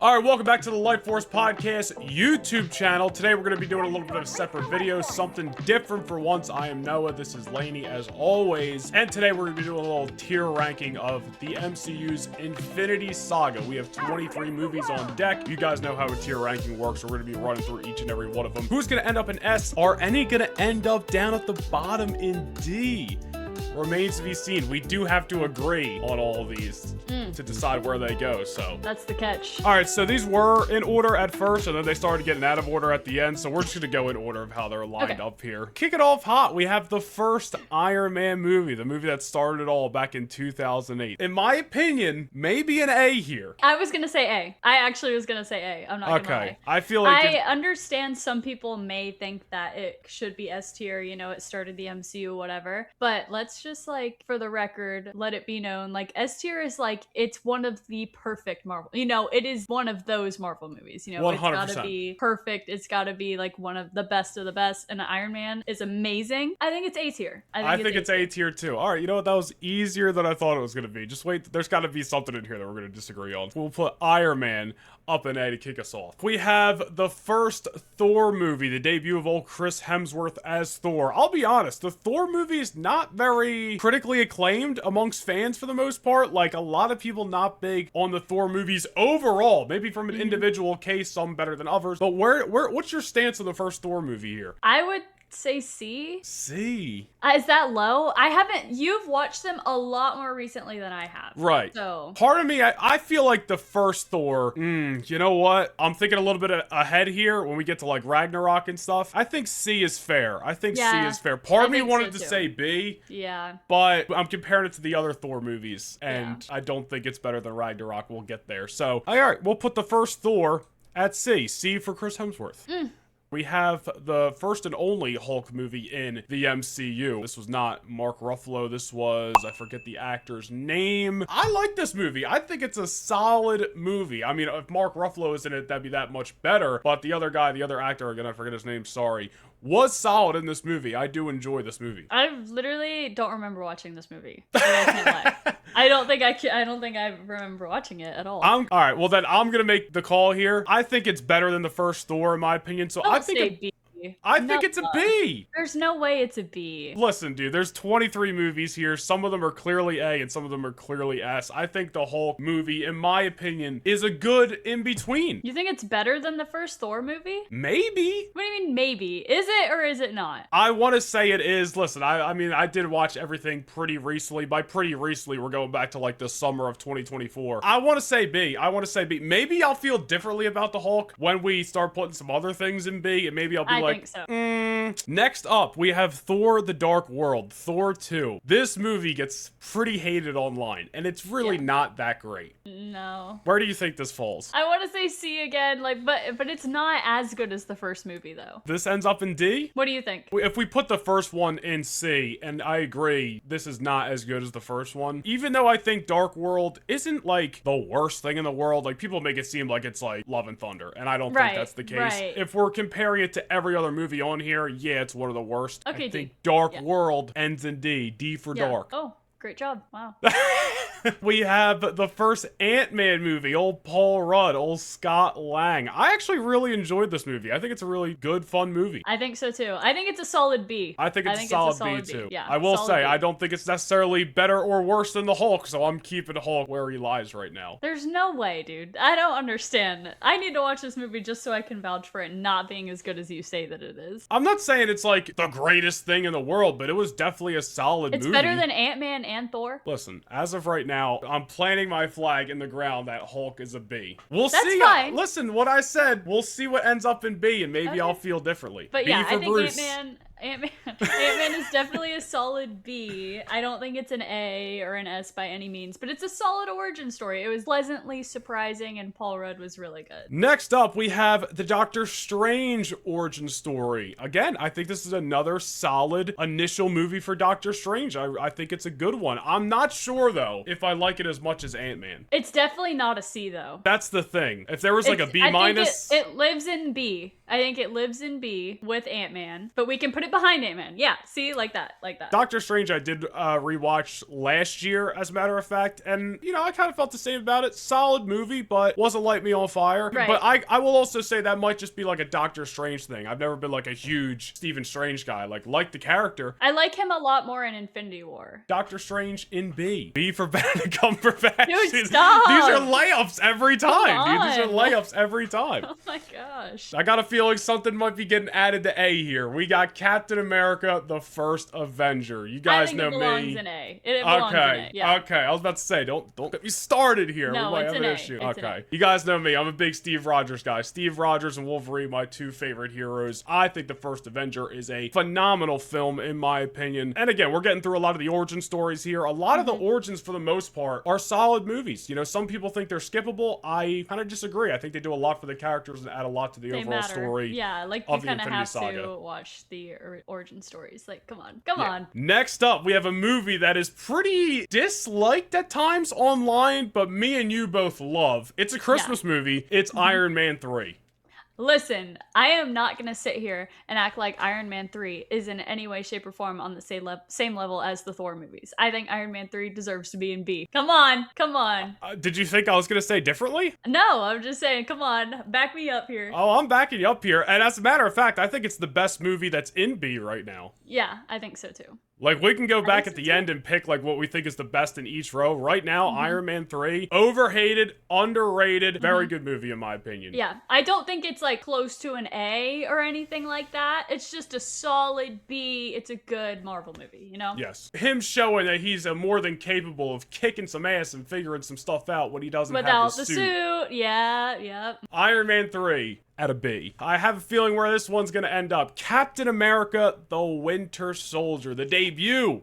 All right, welcome back to the Lightforce podcast YouTube channel. Today we're going to be doing a little bit of a separate video, something different for once. I am Noah, this is Laney as always, and today we're going to be doing a little tier ranking of the MCU's Infinity Saga. We have 23 movies on deck. You guys know how a tier ranking works. We're going to be running through each and every one of them. Who's going to end up in S? Are any going to end up down at the bottom in D? Remains to be seen. We do have to agree on all of these to decide where they go, so. That's the catch. All right, so these were in order at first, and then they started getting out of order at the end, so we're just gonna go in order of how they're lined up here. Kick it off hot, we have the first Iron Man movie, the movie that started it all back in 2008. In my opinion, maybe an A here. I was gonna say A. I actually was gonna say A. I'm not gonna lie. I feel like I understand some people may think that it should be S tier, you know, it started the MCU, whatever, but let's just, like, for the record, let it be known, like, S tier is like, it's one of the perfect Marvel, you know, it is one of those Marvel movies, you know, 100%. It's gotta be perfect, it's gotta be like one of the best, and Iron Man is amazing. I think it's A tier. I think it's A tier too. All right, you know what, that was easier than I thought it was gonna be. Just wait, there's gotta be something in here that we're gonna disagree on. We'll put Iron Man up in A to kick us off. We have the first Thor movie, the debut of old Chris Hemsworth as Thor. I'll be honest, the Thor movie is not very critically acclaimed amongst fans for the most part. Like, a lot of people not big on the Thor movies overall. Maybe from an individual case, some better than others. But what's your stance on the first Thor movie here? I would say C. C. Is that low? You've watched them a lot more recently than I have. Right. So part of me, I feel like the first Thor, you know what? I'm thinking a little bit ahead here when we get to like Ragnarok and stuff. I think C is fair. I think C is fair. Part of me wanted to say B. Yeah. But I'm comparing it to the other Thor movies, and I don't think it's better than Ragnarok. We'll get there. So, all right, we'll put the first Thor at C. C for Chris Hemsworth. We have the first and only Hulk movie in the MCU. This was not Mark Ruffalo. This was, I forget the actor's name. I like this movie. I think it's a solid movie. I mean, if Mark Ruffalo is in it, that'd be that much better. But the other guy, the other actor, again, I forget his name, sorry, was solid in this movie. I do enjoy this movie. I literally don't remember watching this movie. I can't lie. I don't think I remember watching it at all. All right, well then I'm gonna make the call here. I think it's better than the first Thor in my opinion. So I think B. I think it's a B. There's no way it's a B. Listen, dude, there's 23 movies here. Some of them are clearly A and some of them are clearly S. I think the Hulk movie, in my opinion, is a good in-between. You think it's better than the first Thor movie? Maybe. What do you mean maybe? Is it or is it not? I want to say it is. Listen, I mean, I did watch everything pretty recently. By pretty recently, we're going back to like the summer of 2024. I want to say B. Maybe I'll feel differently about the Hulk when we start putting some other things in B, and maybe I'll be I think so. Next up, we have Thor: The Dark World, Thor 2. This movie gets pretty hated online, and it's really not that great. No. Where do you think this falls? I want to say C again, like, but it's not as good as the first movie, though. This ends up in D? What do you think? If we put the first one in C, and I agree, this is not as good as the first one, even though I think Dark World isn't, like, the worst thing in the world, like, people make it seem like it's, like, Love and Thunder, and I don't think that's the case. Right. If we're comparing it to every other movie on here, yeah, it's one of the worst. Okay, I think D. Dark World ends in D. D for dark. Oh, great job. Wow. We have the first Ant-Man movie, old Paul Rudd, old Scott Lang. I actually really enjoyed this movie. I think it's a really good, fun movie. I think so too. I think it's a solid B. I think it's a solid B too. Yeah, I will say, B. I don't think it's necessarily better or worse than the Hulk, so I'm keeping Hulk where he lies right now. There's no way, dude. I don't understand. I need to watch this movie just so I can vouch for it not being as good as you say that it is. I'm not saying it's like the greatest thing in the world, but it was definitely a solid movie. It's better than Ant-Man and Thor. Listen, as of right now, I'm planting my flag in the ground that Hulk is a B. We'll That's see. fine. Listen, what I said, we'll see what ends up in B, and maybe I'll feel differently. But B yeah, for I think Bruce. Ant-Man is definitely a solid B. I don't think it's an A or an S by any means, but it's a solid origin story. It was pleasantly surprising, and Paul Rudd was really good. Next up, we have the Doctor Strange origin story. Again, I think this is another solid initial movie for Doctor Strange. I think it's a good one. I'm not sure, though, if I like it as much as Ant-Man. It's definitely not a C, though. That's the thing. If there was like a B minus... It lives in B. I think it lives in B with Ant-Man, but we can put it behind Ant-Man. Yeah, see, like that. Doctor Strange I did rewatch last year, as a matter of fact, and, you know, I kind of felt the same about it. Solid movie, but wasn't light me on fire. Right. But I will also say that might just be like a Doctor Strange thing. I've never been like a huge Stephen Strange guy. Like the character. I like him a lot more in Infinity War. Doctor Strange in B. B for Benedict Cumberbatch. Dude, stop! These are layups every time, dude. These are on. layups every time. Oh my gosh. I got a feeling something might be getting added to A here. We got Captain America, the first Avenger. You guys I think know it belongs me. in A. It belongs in A. Yeah. Okay. I was about to say, don't get me started here. No, We might it's have an an A. issue. It's an Okay. A. You guys know me. I'm a big Steve Rogers guy. Steve Rogers and Wolverine, my two favorite heroes. I think the first Avenger is a phenomenal film, in my opinion. And again, we're getting through a lot of the origin stories here. A lot of the origins, for the most part, are solid movies. You know, some people think they're skippable. I kind of disagree. I think they do a lot for the characters and add a lot to the overall story. Yeah, like you kind of have to watch the origin stories. Like, come on. Next up, we have a movie that is pretty disliked at times online, but me and you both love. It's a Christmas movie. It's Iron Man 3. Listen, I am not going to sit here and act like Iron Man 3 is in any way, shape, or form on the same level as the Thor movies. I think Iron Man 3 deserves to be in B. Come on. Did you think I was going to say differently? No, I'm just saying, come on. Back me up here. Oh, I'm backing you up here. And as a matter of fact, I think it's the best movie that's in B right now. Yeah, I think so too. Like, we can go back at the end and pick, like, what we think is the best in each row. Right now, Iron Man 3, overhated, underrated, very good movie, in my opinion. Yeah, I don't think it's, like, close to an A or anything like that. It's just a solid B. It's a good Marvel movie, you know? Yes. Him showing that he's more than capable of kicking some ass and figuring some stuff out when he doesn't have Without the the suit. Yeah, yep. Iron Man 3. At a B. I have a feeling where this one's gonna end up. Captain America, the Winter Soldier, the debut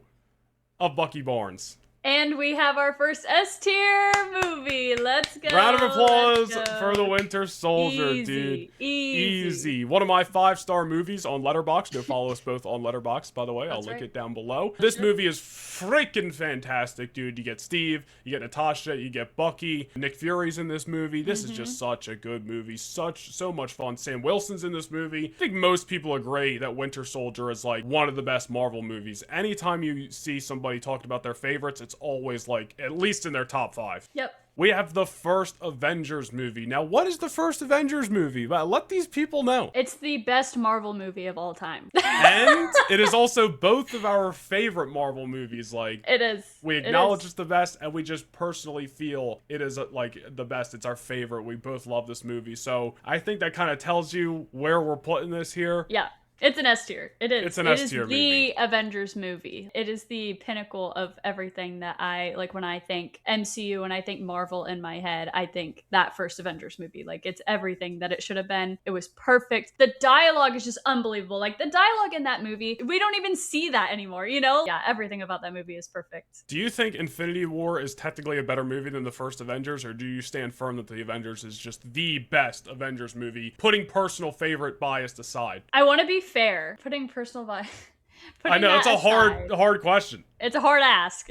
of Bucky Barnes. And we have our first S tier movie. Let's go. Round of applause for the Winter Soldier, Easy, dude. Easy. One of my 5-star movies on Letterboxd. Go follow us both on Letterboxd, by the way. I'll link it down below. This movie is freaking fantastic, dude. You get Steve, you get Natasha, you get Bucky. Nick Fury's in this movie. This is just such a good movie. So much fun. Sam Wilson's in this movie. I think most people agree that Winter Soldier is like one of the best Marvel movies. Anytime you see somebody talking about their favorites, it's always like at least in their top 5. Yep. We have the first Avengers movie. Now, what is the first Avengers movie? Well, let these people know. It's the best Marvel movie of all time. And it is also both of our favorite Marvel movies. Like, it is. We acknowledge it's the best, and we just personally feel it is like the best. It's our favorite. We both love this movie. So I think that kind of tells you where we're putting this here. Yeah. It's an S tier. It is. It's an S tier movie. The Avengers movie. It is the pinnacle of everything that I like when I think MCU and I think Marvel in my head. I think that first Avengers movie. Like, it's everything that it should have been. It was perfect. The dialogue is just unbelievable. Like, the dialogue in that movie, we don't even see that anymore, you know? Yeah, everything about that movie is perfect. Do you think Infinity War is technically a better movie than the first Avengers, or do you stand firm that the Avengers is just the best Avengers movie, putting personal favorite bias aside? I want to be fair. Putting personal bias. I know, it's a hard question. It's a hard ask.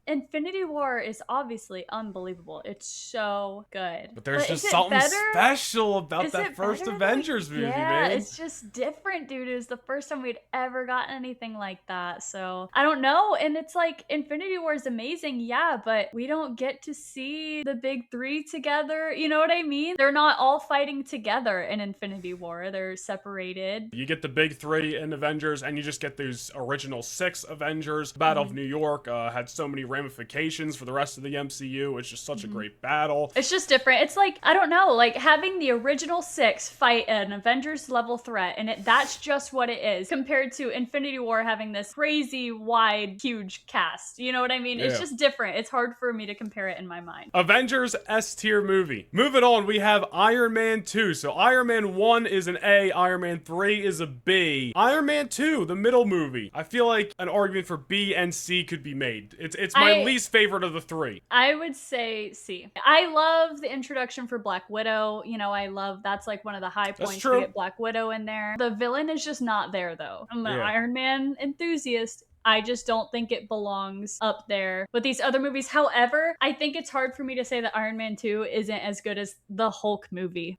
Infinity War is obviously unbelievable. It's so good. But there's just something special about that first Avengers movie, man. It's just different, dude. It was the first time we'd ever gotten anything like that. So, I don't know. And it's like, Infinity War is amazing, yeah, but we don't get to see the big 3 together. You know what I mean? They're not all fighting together in Infinity War. They're separated. You get the big 3 in Avengers, and you just get those original 6 Avengers. Battle of New York had so many ramifications for the rest of the MCU. It's just such a great battle. It's just different. It's like, I don't know, like having the original 6 fight an Avengers level threat, and that's just what it is, compared to Infinity War having this crazy, wide, huge cast. You know what I mean? Yeah. It's just different. It's hard for me to compare it in my mind. Avengers S tier movie. Moving on, we have Iron Man 2. So Iron Man 1 is an A, Iron Man 3 is a B. Iron Man 2, the middle movie. I feel like an argument for B and C could be made. It's my least favorite of the 3. I would say C. I love the introduction for Black Widow. You know, that's like one of the high points to get Black Widow in there. The villain is just not there, though. I'm an Iron Man enthusiast. I just don't think it belongs up there with these other movies. However, I think it's hard for me to say that Iron Man 2 isn't as good as the Hulk movie.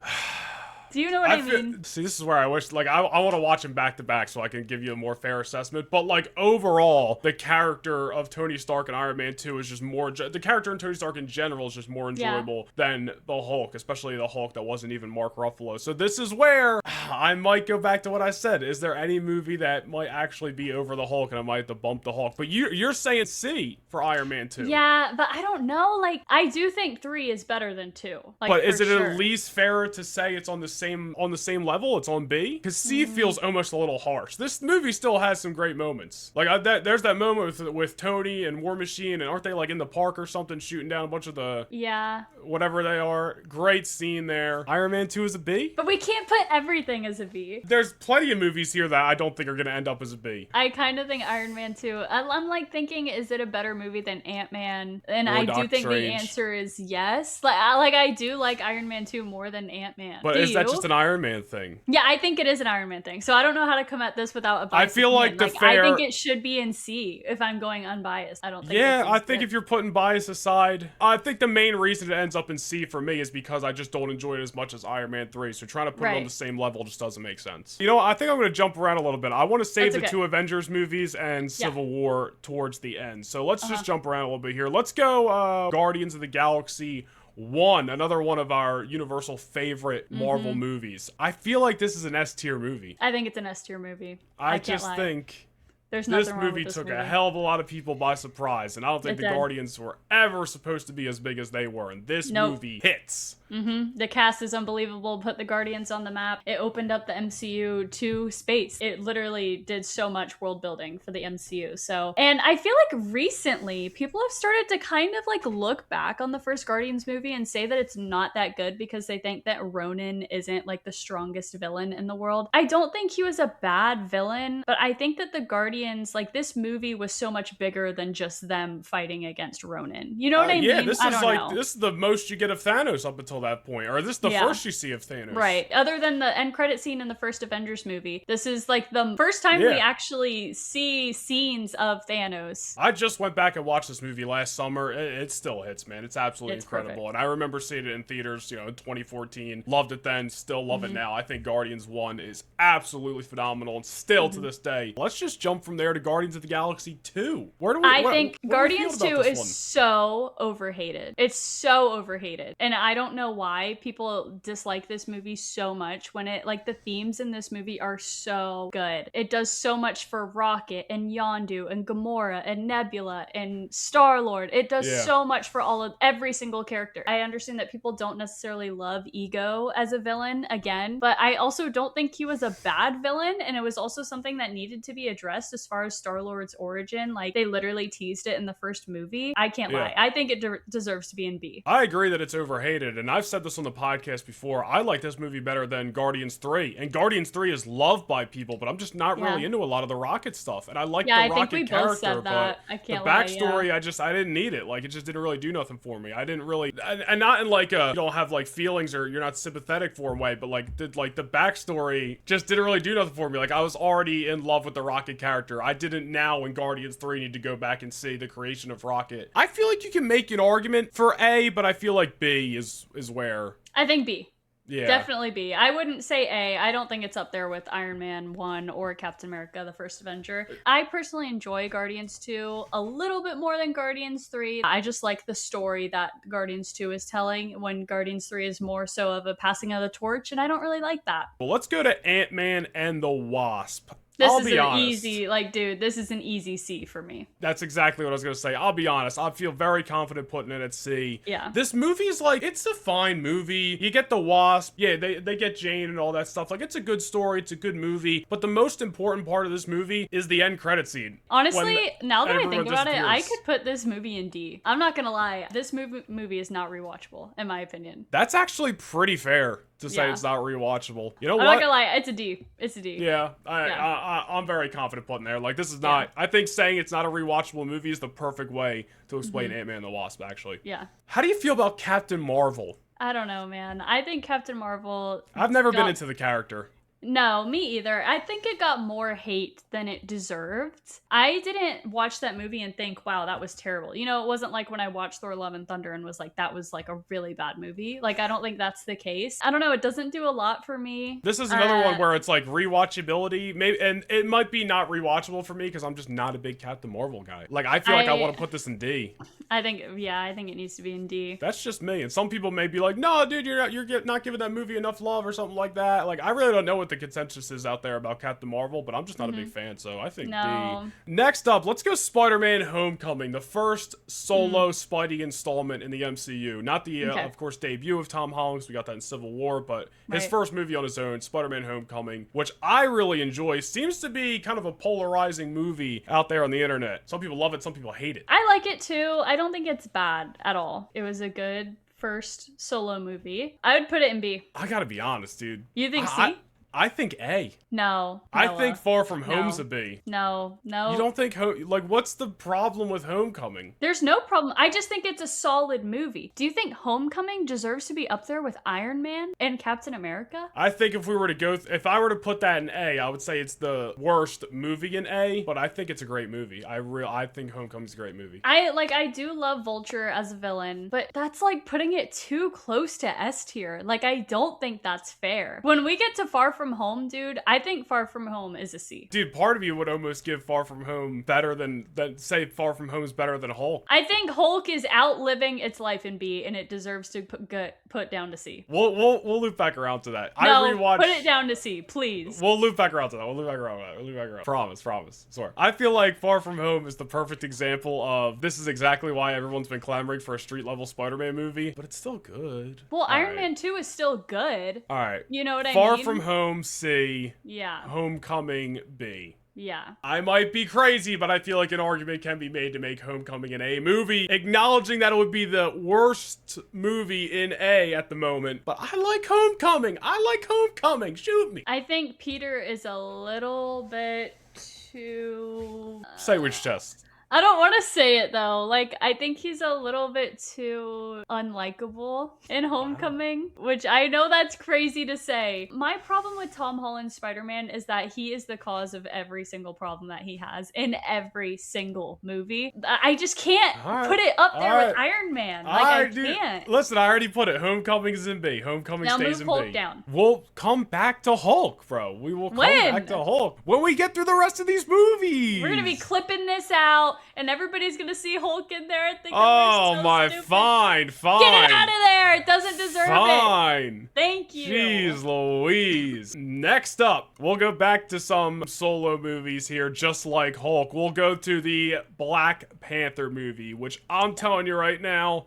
Do you know what I mean? See, this is where I wish, like, I want to watch them back to back so I can give you a more fair assessment. But, like, overall, the character of Tony Stark in Iron Man 2 is just more, the character in Tony Stark in general is just more enjoyable than the Hulk, especially the Hulk that wasn't even Mark Ruffalo. So this is where I might go back to what I said. Is there any movie that might actually be over the Hulk and I might have to bump the Hulk? But you're saying C for Iron Man 2. Yeah, but I don't know. Like, I do think 3 is better than 2. Like, but is it sure. at least fairer to say it's on the same level? It's on B? Because C feels almost a little harsh. This movie still has some great moments. Like, there's that moment with Tony and War Machine, and aren't they, like, in the park or something, shooting down a bunch of the... Yeah. Whatever they are. Great scene there. Iron Man 2 is a B? But we can't put everything as a B. There's plenty of movies here that I don't think are going to end up as a B. I kind of think Iron Man 2... I'm, like, thinking, is it a better movie than Ant-Man? And Or I Doctor do think Strange. the answer is yes. I do like Iron Man 2 more than Ant-Man. But is that just an Iron Man thing? Yeah, I think it is an Iron Man thing. So I don't know how to come at this without a bias. I feel like I think it should be in C if I'm going unbiased. I don't think. Yeah, I think if you're putting bias aside, I think the main reason it ends up in C for me is because I just don't enjoy it as much as Iron Man 3. So trying to put it on the same level just doesn't make sense. You know, I think I'm going to jump around a little bit. I want to save the two Avengers movies and Civil War towards the end. So let's just jump around a little bit here. Let's go Guardians of the Galaxy 1, another one of our universal favorite Marvel movies. I feel like this is an S tier movie. I think it's an S tier movie. I just think there's this movie took a hell of a lot of people by surprise, and I don't think the Guardians were ever supposed to be as big as they were, and this movie hits. The cast is unbelievable. Put the Guardians on the map. It opened up the MCU to space. It literally did so much world building for the MCU. So, and I feel like recently people have started to kind of like look back on the first Guardians movie and say that it's not that good because they think that Ronan isn't like the strongest villain in the world. I don't think he was a bad villain, but I think that the Guardians, like this movie was so much bigger than just them fighting against Ronan. You know what I mean? Yeah, this is like, this is the most you get of Thanos up until that point, or this is the first you see of Thanos. Right. Other than the end credit scene in the first Avengers movie, this is like the first time we actually see scenes of Thanos. I just went back and watched this movie last summer. It still hits, man. It's absolutely incredible. Perfect. And I remember seeing it in theaters, you know, in 2014. Loved it then, still love it now. I think Guardians 1 is absolutely phenomenal and still to this day. Let's just jump from there to Guardians of the Galaxy 2. Where do we I think Guardians 2 is so overhated. It's so overhated. And I don't know why people dislike this movie so much when it, like, the themes in this movie are so good. It does so much for Rocket and Yondu and Gamora and Nebula and Star-Lord. It does so much for every single character. I understand that people don't necessarily love Ego as a villain again, but I also don't think he was a bad villain, and it was also something that needed to be addressed as far as Star-Lord's origin. Like, they literally teased it in the first movie. I can't lie. I think it deserves to be in B. I agree that it's overhated, and I've said this on the podcast before. I like this movie better than Guardians 3, and Guardians 3 is loved by people, but I'm just not really into a lot lot of the Rocket stuff, and I like the Rocket character, but the backstory, I didn't need it. Like, it just didn't really do nothing for me. I didn't really, and not in like a, you don't have like feelings or you're not sympathetic for him way, but like the backstory just didn't really do nothing for me. Like, I was already in love with the Rocket character. I didn't now in Guardians 3 need to go back and see the creation of Rocket. I feel like you can make an argument for A, but I feel like B is where. I think B. Yeah. Definitely B. I wouldn't say A. I don't think it's up there with Iron Man 1 or Captain America, the First Avenger. I personally enjoy Guardians 2 a little bit more than Guardians 3. I just like the story that Guardians 2 is telling, when Guardians 3 is more so of a passing of the torch, and I don't really like that. Well, let's go to Ant-Man and the Wasp. This is an easy, like, dude, this is an easy C for me. That's exactly what I was going to say. I'll be honest. I feel very confident putting it at C. Yeah. This movie is like, it's a fine movie. You get the Wasp. Yeah, they get Jane and all that stuff. Like, it's a good story. It's a good movie. But the most important part of this movie is the end credit scene. Honestly, now that I think about it, I could put this movie in D. I'm not going to lie. This movie is not rewatchable, in my opinion. That's actually pretty fair to say it's not rewatchable. You know what? I'm not gonna lie, it's a D. It's a D. Yeah, I'm very confident putting there. Like, this is not, I think saying it's not a rewatchable movie is the perfect way to explain Ant-Man and the Wasp, actually. Yeah. How do you feel about Captain Marvel? I don't know, man. I think Captain Marvel... I've never been into the character. No, me either. I think it got more hate than it deserved. I didn't watch that movie and think, wow, that was terrible. You know, it wasn't like when I watched Thor Love and Thunder and was like, that was like a really bad movie. Like, I don't think that's the case. I don't know. It doesn't do a lot for me. This is another one where it's like rewatchability, maybe, and it might be not rewatchable for me because I'm just not a big Captain Marvel guy. Like, I feel like I want to put this in D. I think it needs to be in D. That's just me. And some people may be like, no, dude, you're not giving that movie enough love or something like that. Like, I really don't know what the consensus is out there about Captain Marvel, but I'm just not a big fan, so I think D. Next up, let's go Spider-Man Homecoming, the first solo Spidey installment in the MCU. Not the, of course, debut of Tom Holland, we got that in Civil War, but his first movie on his own, Spider-Man Homecoming, which I really enjoy. Seems to be kind of a polarizing movie out there on the internet. Some people love it, some people hate it. I like it too. I don't think it's bad at all. It was a good first solo movie. I would put it in B. I gotta be honest, dude. You think C? I think A. No. I think Far From Home's a B. No. You don't think, what's the problem with Homecoming? There's no problem. I just think it's a solid movie. Do you think Homecoming deserves to be up there with Iron Man and Captain America? I think if we were to go, if I were to put that in A, I would say it's the worst movie in A, but I think it's a great movie. I think Homecoming's a great movie. I do love Vulture as a villain, but that's like putting it too close to S tier. Like, I don't think that's fair. When we get to Far From Home, dude, I think Far From Home is a C. Dude, part of you would almost give Far From Home better than say Far From Home's better than Hulk. I think Hulk is outliving its life in B, and it deserves to put down to C. We'll loop back around to that. Put it down to C, please. We'll loop back around to that. Promise. Sorry. I feel like Far From Home is the perfect example of this is exactly why everyone's been clamoring for a street level Spider-Man movie, but it's still good. Well, Iron Man 2 is still good. All right. You know what I mean? Far From Home C. Yeah. Homecoming B. Yeah. I might be crazy, but I feel like an argument can be made to make Homecoming an A movie, acknowledging that it would be the worst movie in A at the moment. But I like Homecoming. Shoot me. I think Peter is a little bit too... Say which test. I don't want to say it though. Like, I think he's a little bit too unlikable in Homecoming, which I know that's crazy to say. My problem with Tom Holland's Spider-Man is that he is the cause of every single problem that he has in every single movie. I just can't put it up there with Iron Man. Like, I can't. Listen, I already put it. Homecoming is in B. Homecoming stays in B. Now move Hulk down. We'll come back to Hulk, bro. We will come back to Hulk when we get through the rest of these movies. We're gonna be clipping this out. And everybody's gonna see Hulk in there and think stupid. Fine. Get it out of there! It doesn't deserve it. Fine. Thank you. Jeez Louise. Next up, we'll go back to some solo movies here, just like Hulk. We'll go to the Black Panther movie, which I'm telling you right now.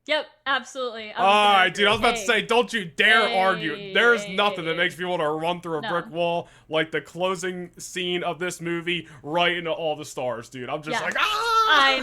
Yep, absolutely. Alright, dude, I was about to say, don't you dare argue. There's nothing that makes me want to run through a brick wall like the closing scene of this movie right into all the stars, dude. I'm just like, ah! I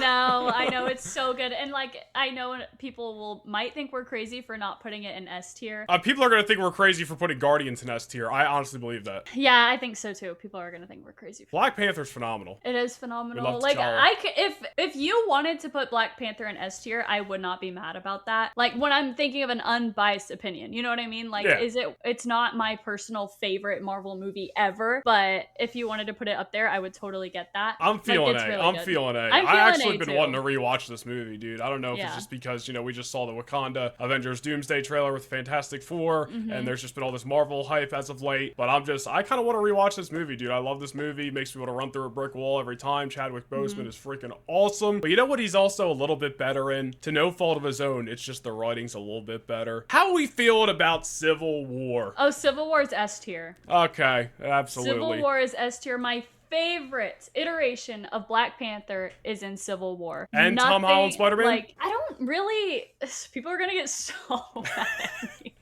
know, it's so good. And like, I know people might think we're crazy for not putting it in S tier. People are gonna think we're crazy for putting Guardians in S tier. I honestly believe that. Yeah, I think so too. People are gonna think we're crazy. Black Panther's phenomenal. It is phenomenal. We love Like, T'Challa. if you wanted to put Black Panther in S tier, I would not be mad about that. Like, when I'm thinking of an unbiased opinion, you know what I mean? Like, it's not my personal favorite Marvel movie ever, but if you wanted to put it up there, I would totally get that. I'm feeling like, A. Really I'm good. feeling A. I actually been wanting to rewatch this movie, dude. I don't know if it's just because, we just saw the Wakanda Avengers Doomsday trailer with Fantastic Four, and there's just been all this Marvel hype as of late, but I kind of want to rewatch this movie, dude. I love this movie. It makes me want to run through a brick wall every time. Chadwick Boseman is freaking awesome. But you know what he's also a little bit better in? To no fault of his own, it's just the writing's a little bit better. How are we feeling about Civil War? Oh, Civil War is S tier. Okay, absolutely. Civil War is S tier. My favorite iteration of Black Panther is in Civil War. And Tom Holland Spider-Man? Like, I don't really... People are gonna get so mad at me.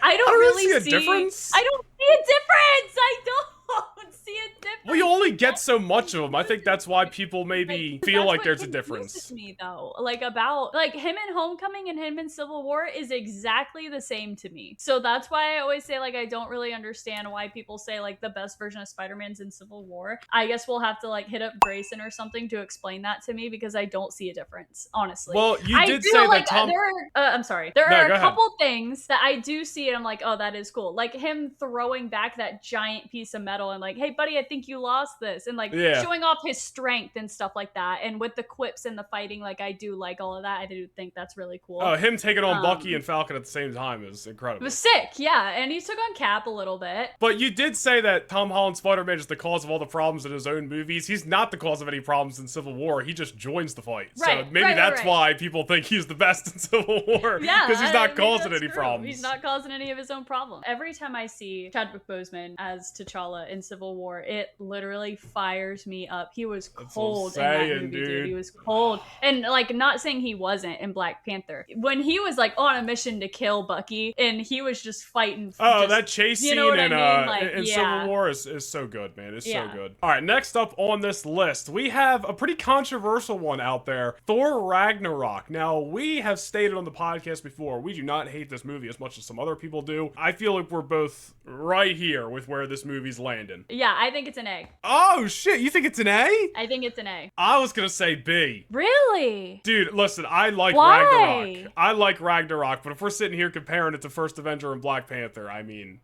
I don't really see a difference. I don't see a difference! I don't see a difference! Well, you only get so much of them. I think that's why people maybe feel like there's a difference. Me though, like about like him in Homecoming and him in Civil War is exactly the same to me. So that's why I always say like I don't really understand why people say like the best version of Spider-Man's in Civil War. I guess we'll have to like hit up Grayson or something to explain that to me because I don't see a difference, honestly. Well, you did say like, that Tom. I'm sorry. There are a couple things that I do see and I'm like, oh, that is cool. Like him throwing back that giant piece of metal and like, hey, buddy, I think you lost this, and like showing off his strength and stuff like that. And with the quips and the fighting, like I do like all of that. I do think that's really cool. Oh, him taking on Bucky and Falcon at the same time is incredible. It was sick, yeah. And he took on Cap a little bit. But you did say that Tom Holland's Spider-Man is the cause of all the problems in his own movies. He's not the cause of any problems in Civil War. He just joins the fight. Right, so maybe that's why people think he's the best in Civil War. Yeah, because he's not causing any problems. He's not causing any of his own problems. Every time I see Chadwick Boseman as T'Challa in Civil War, it literally fires me up. He was cold in that movie, dude. He was cold. And like, not saying he wasn't in Black Panther. When he was like on a mission to kill Bucky and he was just fighting. That chase scene in Civil War is so good, man. It's so good. All right, next up on this list, we have a pretty controversial one out there, Thor Ragnarok. Now, we have stated on the podcast before, we do not hate this movie as much as some other people do. I feel like we're both right here with where this movie's landing. Yeah, I think it's an A. Oh, shit. You think it's an A? I think it's an A. I was going to say B. Really? Dude, listen, I like Why? Ragnarok. I like Ragnarok, but if we're sitting here comparing it to First Avenger and Black Panther, I mean...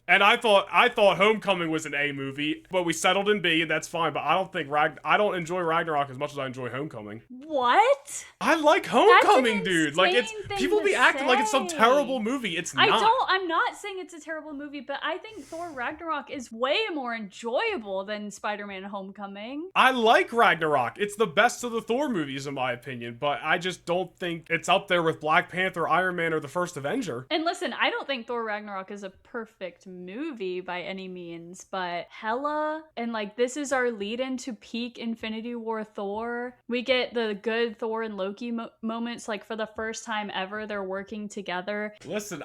And I thought Homecoming was an A movie, but we settled in B, and that's fine. But I don't think I don't enjoy Ragnarok as much as I enjoy Homecoming. What? I like Homecoming, dude. Like it's people be acting like it's some terrible movie. It's not. I'm not saying it's a terrible movie, but I think Thor Ragnarok is way more enjoyable than Spider-Man Homecoming. I like Ragnarok. It's the best of the Thor movies in my opinion, but I just don't think it's up there with Black Panther, Iron Man, or the first Avenger. And listen, I don't think Thor Ragnarok is a perfect movie by any means, but hella, and like this is our lead into peak Infinity War Thor. We get the good Thor and Loki moments, like for the first time ever they're working together. Listen,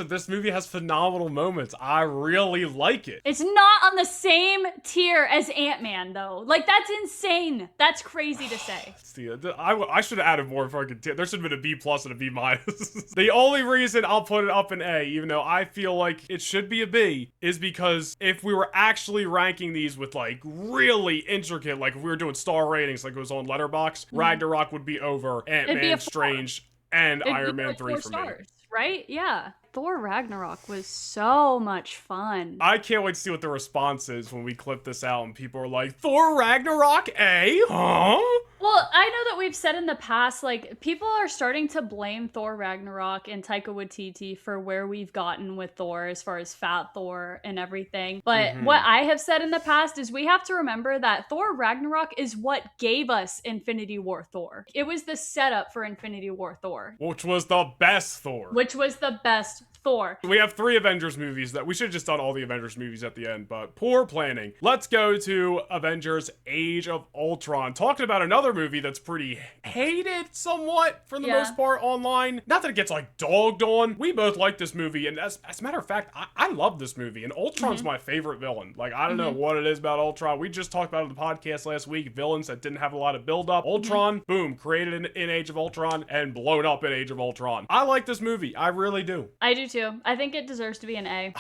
this movie has phenomenal moments. I really like it. It's not on the same tier as Ant-Man though. Like that's insane. That's crazy to say. See, I should have added more fucking tier. There should have been a B plus and a B minus. The only reason I'll put it up in A, even though I feel like it should be a B, is because if we were actually ranking these with like really intricate, like if we were doing star ratings like it was on Letterboxd, Ragnarok would be over Ant-Man, Strange, and Iron Man 3 for me. Right? Yeah. Thor Ragnarok was so much fun. I can't wait to see what the response is when we clip this out and people are like, Thor Ragnarok A? Huh? Well, I know that we've said in the past, like, people are starting to blame Thor Ragnarok and Taika Waititi for where we've gotten with Thor as far as Fat Thor and everything. But what I have said in the past is we have to remember that Thor Ragnarok is what gave us Infinity War Thor. It was the setup for Infinity War Thor. Which was the best Thor. Which was the best Thor. We have 3 Avengers movies that we should have just done all the Avengers movies at the end, but poor planning. Let's go to Avengers Age of Ultron. Talking about another movie that's pretty hated somewhat for the most part online. Not that it gets like dogged on. We both like this movie, and as a matter of fact, I love this movie, and Ultron's my favorite villain. Like, I don't know what it is about Ultron. We just talked about it on the podcast last week. Villains that didn't have a lot of build up. Ultron, boom, created in Age of Ultron and blown up in Age of Ultron. I like this movie. I really do. I do too. I think it deserves to be an A.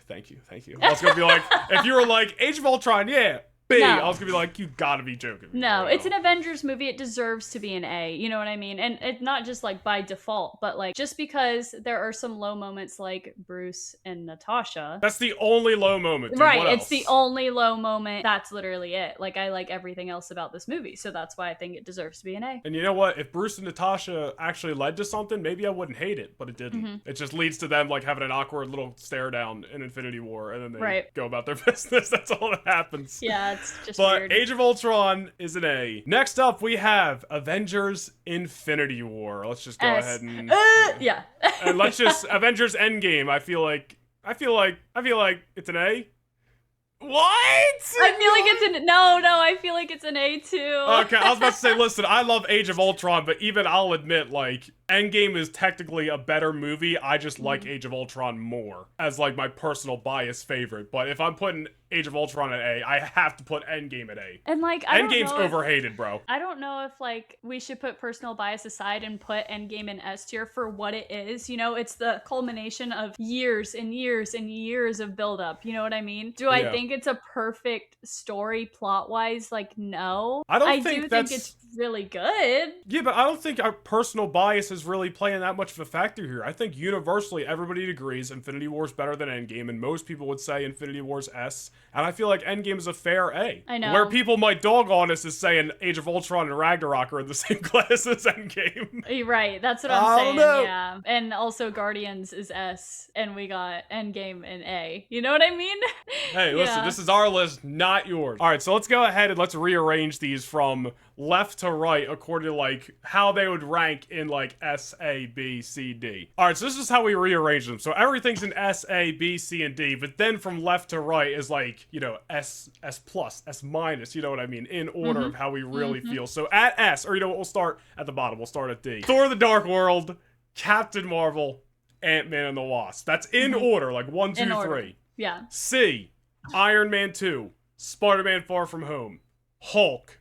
Thank you. I was gonna be like, if you were like, Age of Ultron, yeah, B. No. I was gonna be like, you gotta be joking. No, it's an Avengers movie. It deserves to be an A. You know what I mean? And it's not just like by default, but like just because there are some low moments like Bruce and Natasha. That's the only low moment. Dude. Right. It's the only low moment. That's literally it. Like I like everything else about this movie. So that's why I think it deserves to be an A. And you know what? If Bruce and Natasha actually led to something, maybe I wouldn't hate it, but it didn't. It just leads to them like having an awkward little stare down in Infinity War and then they go about their business. That's all that happens. Yeah. It's just but weird. Age of Ultron is an A. Next up, we have Avengers Infinity War. Let's just go ahead and and let's just Avengers Endgame. I feel like it's an A. What? I feel like it's an I feel like it's an A too. Okay, I was about to say, listen, I love Age of Ultron, but even I'll admit, like, Endgame is technically a better movie. I just like Age of Ultron more as like my personal bias favorite. But if I'm putting Age of Ultron at A, I have to put Endgame at A. And like, I don't Endgame's know if, overhated, bro. I don't know if like we should put personal bias aside and put Endgame in S tier for what it is. You know, it's the culmination of years and years and years of buildup. You know what I mean? Do I think it's a perfect story plot wise? Like, no. I do think it's really good. Yeah, but I don't think our personal bias is really playing that much of a factor here. I think universally everybody agrees Infinity War is better than Endgame, and most people would say Infinity War's S. And I feel like Endgame is a fair A. I know. Where people might dog on us is saying Age of Ultron and Ragnarok are in the same class as Endgame. You're right. That's what I'm saying. Yeah. And also Guardians is S, and we got Endgame in A. You know what I mean? Hey, listen, this is our list, not yours. All right, so let's go ahead and let's rearrange these from left to right according to like how they would rank in like S, A, B, C, D. All right, so this is how we rearrange them. So everything's in S, A, B, C, and D, but then from left to right is like, you know, S plus, S minus, you know what I mean, in order of how we really feel. So at S, or you know what, we'll start at the bottom. We'll start at D. Thor: The Dark World, Captain Marvel, Ant-Man and the Wasp. That's in order, like 1, 2, 3. Yeah. C, Iron Man 2, Spider-Man Far From Home, Hulk,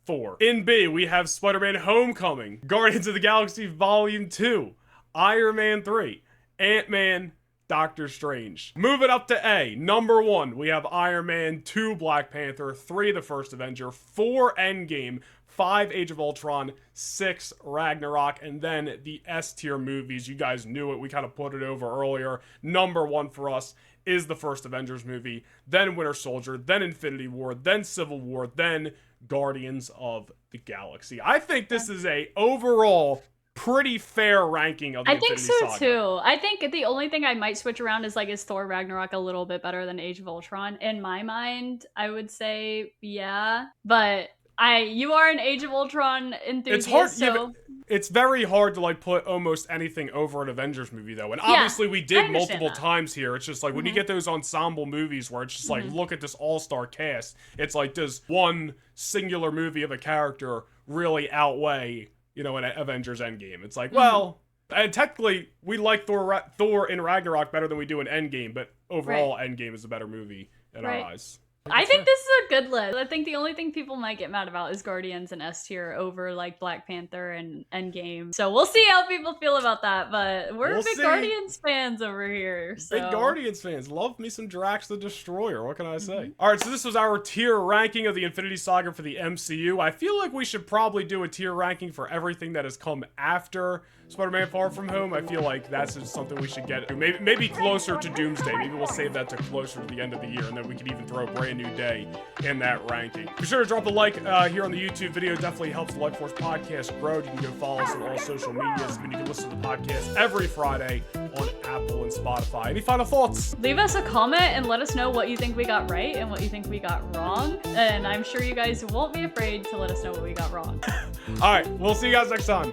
Thor. In B, we have Spider-Man Homecoming, Guardians of the Galaxy Volume 2, Iron Man 3, Ant-Man, Doctor Strange. Moving up to A, number 1, we have Iron Man, 2, Black Panther, 3, The First Avenger, 4, Endgame, 5, Age of Ultron, 6, Ragnarok, and then the S tier movies. You guys knew it. We kind of put it over earlier. Number 1 for us is the first Avengers movie, then Winter Soldier, then Infinity War, then Civil War, then Guardians of the Galaxy. I think this is a overall pretty fair ranking of the Infinity Saga. I think so too. I think the only thing I might switch around is like, is Thor Ragnarok a little bit better than Age of Ultron? In my mind, I would say yeah, but you are an Age of Ultron enthusiast, it's hard, so... it's very hard to like put almost anything over an Avengers movie though. And obviously we did multiple times here. It's just like when you get those ensemble movies where it's just like, look at this all-star cast. It's like, does one singular movie of a character really outweigh, you know, an Avengers Endgame? It's like, well, and technically we like Thor in Ragnarok better than we do in Endgame, but overall Endgame is a better movie in our eyes. I think this is a good list. I think the only thing people might get mad about is Guardians and S tier over like Black Panther and Endgame. So we'll see how people feel about that. But we're big Guardians fans over here. So. Big Guardians fans. Love me some Drax the Destroyer. What can I say? All right, so this was our tier ranking of the Infinity Saga for the MCU. I feel like we should probably do a tier ranking for everything that has come after Spider-Man Far From Home. I feel like that's just something we should get to. Maybe closer to Doomsday. Maybe we'll save that to closer to the end of the year, and then we can even throw a brand new day in that ranking. Be sure to drop a like here on the YouTube video. It definitely helps the Lightforce podcast grow. You can go follow us on all social medias. You can listen to the podcast every Friday on Apple and Spotify. Any final thoughts? Leave us a comment and let us know what you think we got right and what you think we got wrong. And I'm sure you guys won't be afraid to let us know what we got wrong. All right, we'll see you guys next time.